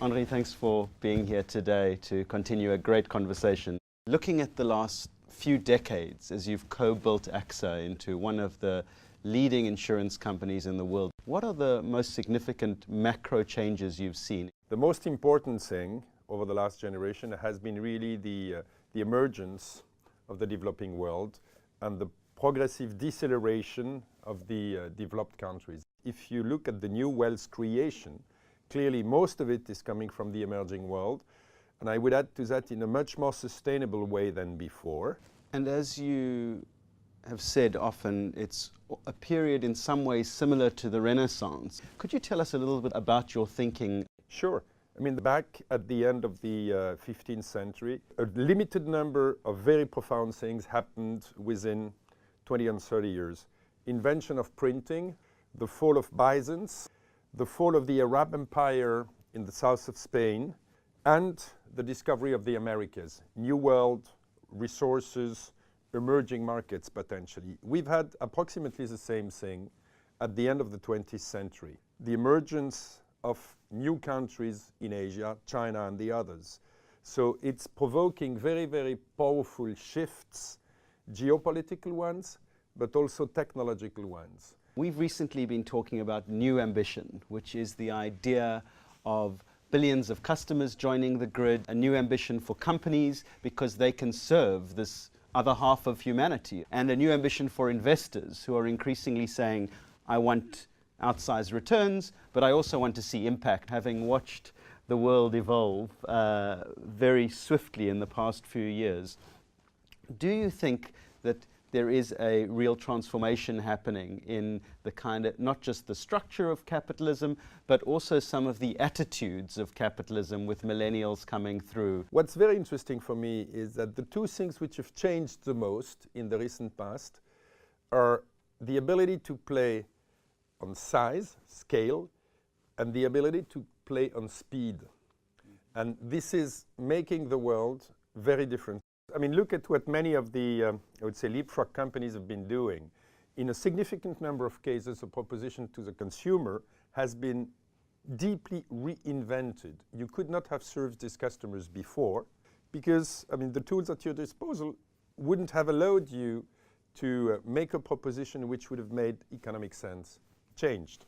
Henri, thanks for being here today to continue a great conversation. Looking at the last few decades as you've co-built AXA into one of the leading insurance companies in the world, what are the most significant macro changes you've seen? The most important thing over the last generation has been really the emergence of the developing world and the progressive deceleration of the developed countries. If you look at the new wealth creation, clearly most of it is coming from the emerging world, and I would add to that in a much more sustainable way than before. And as you have said often, it's a period in some ways similar to the Renaissance. Could you tell us a little bit about your thinking? Sure. I mean, back at the end of the 15th century, a limited number of very profound things happened within 20 and 30 years. Invention of printing, the fall of Byzance, the fall of the Arab Empire in the south of Spain, and the discovery of the Americas. New world, resources, emerging markets potentially. We've had approximately the same thing at the end of the 20th century. The emergence of new countries in Asia, China and the others. So it's provoking very, very powerful shifts, geopolitical ones, but also technological ones. We've recently been talking about new ambition, which is the idea of billions of customers joining the grid, a new ambition for companies because they can serve this other half of humanity, and a new ambition for investors who are increasingly saying, I want outsized returns, but I also want to see impact. Having watched the world evolve very swiftly in the past few years, do you think that there is a real transformation happening in the kind of, not just the structure of capitalism, but also some of the attitudes of capitalism with millennials coming through? What's very interesting for me is that the two things which have changed the most in the recent past are the ability to play on size, scale, and the ability to play on speed. And this is making the world very different. I mean, look at what many of the, I would say, LeapFrog companies have been doing. In a significant number of cases, the proposition to the consumer has been deeply reinvented. You could not have served these customers before because, I mean, the tools at your disposal wouldn't have allowed you to make a proposition which would have made economic sense. Changed.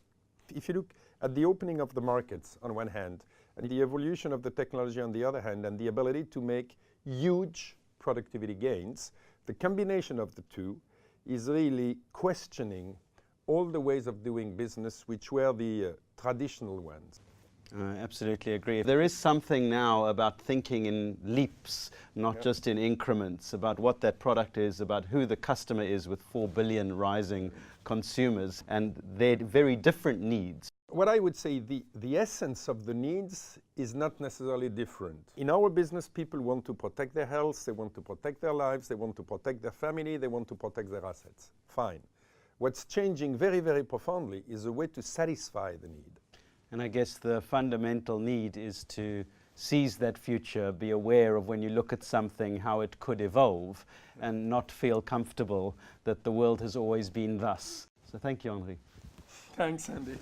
If you look at the opening of the markets on one hand, and the evolution of the technology on the other hand, and the ability to make huge productivity gains, the combination of the two is really questioning all the ways of doing business which were the traditional ones. I absolutely agree. There is something now about thinking in leaps, not just in increments, about what that product is, about who the customer is with 4 billion rising consumers and their very different needs. What I would say, the essence of the needs is not necessarily different. In our business, people want to protect their health, they want to protect their lives, they want to protect their family, they want to protect their assets. Fine. What's changing very, very profoundly is a way to satisfy the need. And I guess the fundamental need is to seize that future, be aware of when you look at something, how it could evolve, and not feel comfortable that the world has always been thus. So thank you, Henri. Thanks, Andy.